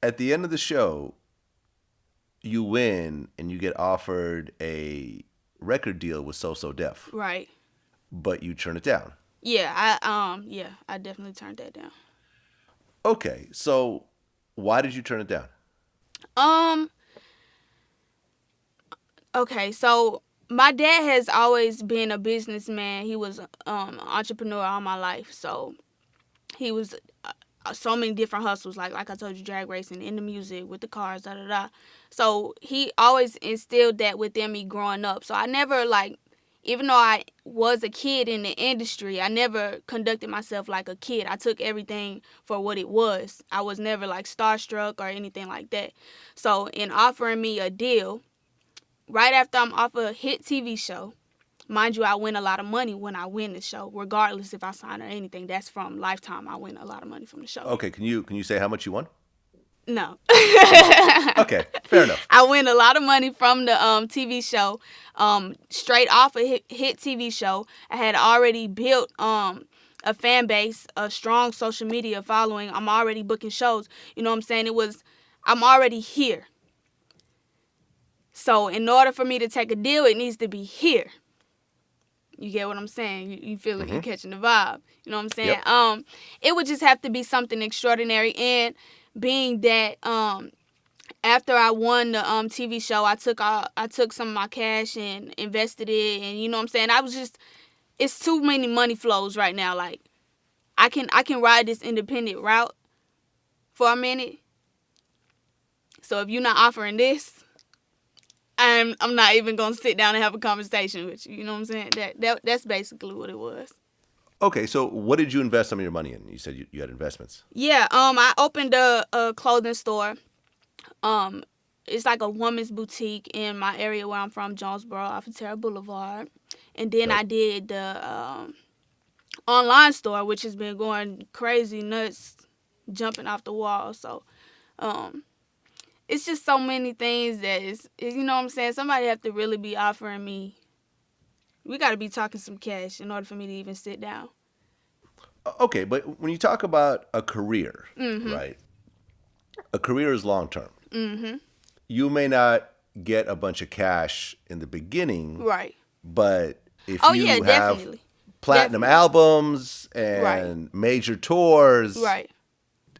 At the end of the show, you win and you get offered a record deal with So So Def, Right. but you turn it down. Yeah, I definitely turned that down. Okay, so why did you turn it down? Um, okay, so my dad has always been a businessman. He was an entrepreneur all my life. So he was so many different hustles, like I told you, drag racing, in the music, with the cars, da da da. So he always instilled that within me growing up. So I never like, even though I was a kid in the industry, I never conducted myself like a kid. I took everything for what it was. I was never like starstruck or anything like that. So in offering me a deal, right after I'm off a hit TV show, mind you, I win a lot of money when I win the show, regardless if I sign or anything. That's from Lifetime. I win a lot of money from the show. Okay, can you say how much you won? No. Okay, fair enough. I win a lot of money from the TV show. Straight off a hit TV show. I had already built a fan base, a strong social media following. I'm already booking shows. You know what I'm saying? I'm already here. So in order for me to take a deal, it needs to be here. You get what I'm saying? You feel it? You Mm-hmm. catching the vibe? You know what I'm saying? Yep. It would just have to be something extraordinary. And being that after I won the TV show, I took some of my cash and invested it, and you know what I'm saying. I was just, it's too many money flows right now. Like I can ride this independent route for a minute. So if you're not offering this, I'm not even gonna sit down and have a conversation with you. You know what I'm saying? That's basically what it was. Okay, so what did you invest some of your money in? You said you had investments. Yeah. I opened a clothing store. Um, it's like a woman's boutique in my area where I'm from, Jonesboro, off of Terra Boulevard. And then I Dope. did the online store, which has been going crazy nuts, jumping off the wall. So um, it's just so many things that you know what I'm saying. Somebody have to really be offering me. We got to be talking some cash in order for me to even sit down. Okay, but when you talk about a career, Mhm. right? A career is long term. Mhm. You may not get a bunch of cash in the beginning, Right. but if Oh yeah, you have definitely. platinum Definitely. albums Right. and major tours, Right.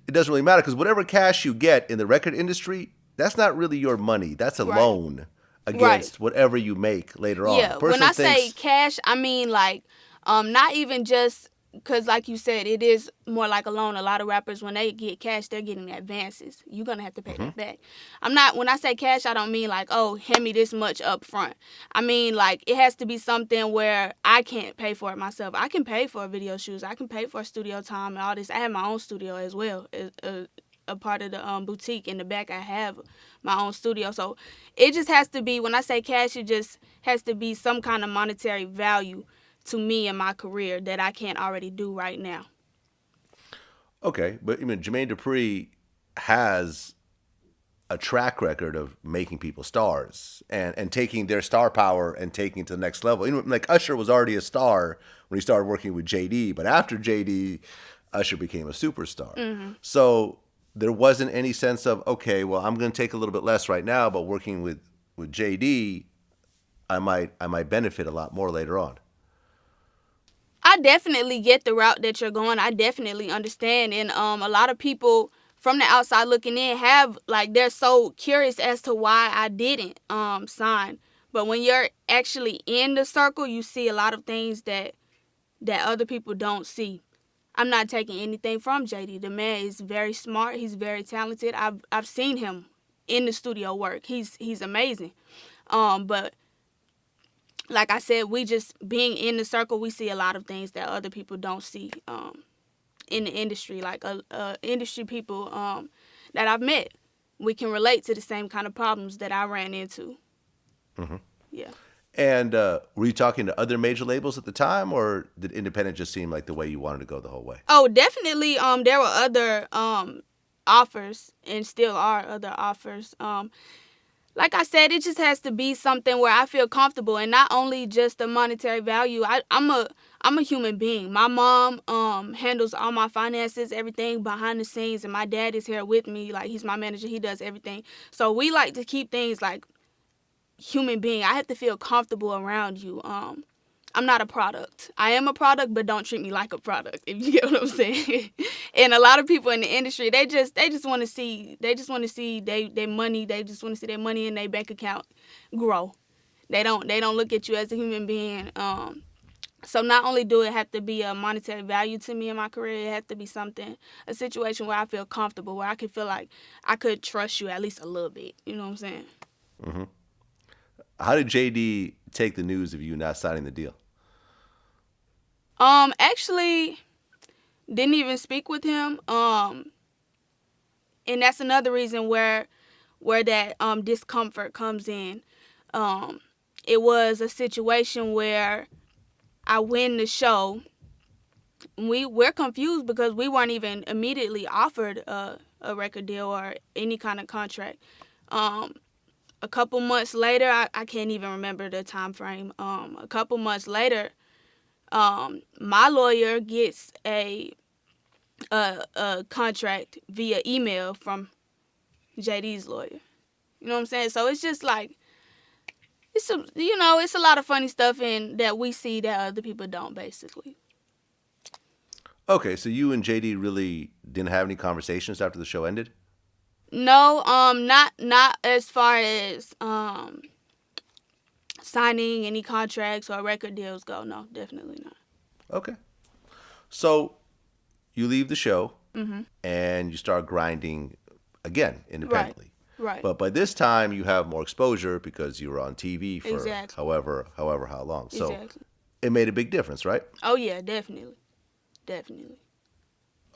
it doesn't really matter because whatever cash you get in the record industry, that's not really your money. That's a Right. loan Right. against whatever you make later on. A Yeah, when person I say thinks, cash, I mean like, not even just because, like you said, it is more like a loan. A lot of rappers, when they get cash, they're getting advances. You're gonna have to pay hmm that back. I'm not. When I say cash, I don't mean like, oh, hand me this much up front. I mean like it has to be something where I can't pay for it myself. I can pay for video shoots. I can pay for studio time and all this. I have my own studio as well. A part of the boutique in the back, I have my own studio. So it just has to be, when I say cash, it just has to be some kind of monetary value to me in my career that I can't already do right now. okay, but Jermaine Dupri has a track record of making people stars and taking their star power and taking it to the next level. Like Usher was already a star when he started working with JD, but after JD, Usher became a superstar. Hmm. So there wasn't any sense of, okay, well, I'm going to take a little bit less right now, but working with JD, I might benefit a lot more later on. I definitely get the route that you're going. I definitely understand. And a lot of people from the outside looking in have, like, they're so curious as to why I didn't sign. But when you're actually in the circle, you see a lot of things that other people don't see. I'm not taking anything from JD. The man is very smart. He's very talented. I've seen him in the studio work. He's amazing. But like I said, we just being in the circle, we see a lot of things that other people don't see in the industry. Like industry people that I've met, we can relate to the same kind of problems that I ran into. hmm Yeah. And were you talking to other major labels at the time, or did independent just seem like the way you wanted to go the whole way? Oh, definitely. There were other offers, and still are other offers. like I said, it just has to be something where I feel comfortable, and not only just the monetary value. I'm a human being. My mom handles all my finances, everything behind the scenes, and my dad is here with me. Like, he's my manager. He does everything. So we like to keep things like human being. I have to feel comfortable around you. I'm not a product. I am a product, but don't treat me like a product, if you get what I'm saying. And a lot of people in the industry, they just want to see their money. They just want to see their money in their bank account grow. They don't look at you as a human being. So not only do it have to be a monetary value to me in my career, it has to be a situation where I feel comfortable, where I can feel like I could trust you at least a little bit. You know what I'm saying? Hmm. How did JD take the news of you not signing the deal? Actually, didn't even speak with him. And that's another reason where that discomfort comes in. Um, it was a situation where I win the show. We're confused because we weren't even immediately offered a record deal or any kind of contract. Um, a couple months later, I can't even remember the time frame. A couple months later, my lawyer gets a contract via email from JD's lawyer. You know what I'm saying? So it's just like it's a lot of funny stuff in that we see that other people don't, basically. Okay, so you and JD really didn't have any conversations after the show ended? No, not as far as signing any contracts or record deals go. No, definitely not. Okay. So you leave the show Mm-hmm. and you start grinding again Right. independently. Right. But by this time you have more exposure because you were on TV for Exactly. however how long. So Exactly. it made a big difference, right? Oh yeah, definitely. Definitely.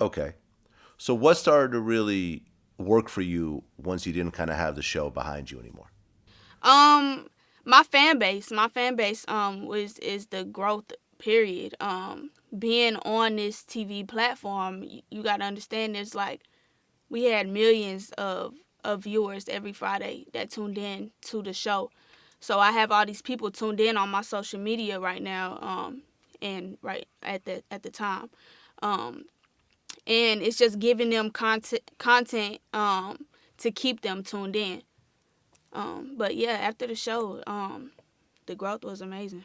Okay. So what started to really work for you once you didn't kind of have the show behind you anymore? Um, my fan base was is the growth period. Being on this TV platform, you got to understand there's like we had millions of viewers every Friday that tuned in to the show. So I have all these people tuned in on my social media right now, and right at the time, um, and it's just giving them content to keep them tuned in. But yeah, after the show, the growth was amazing.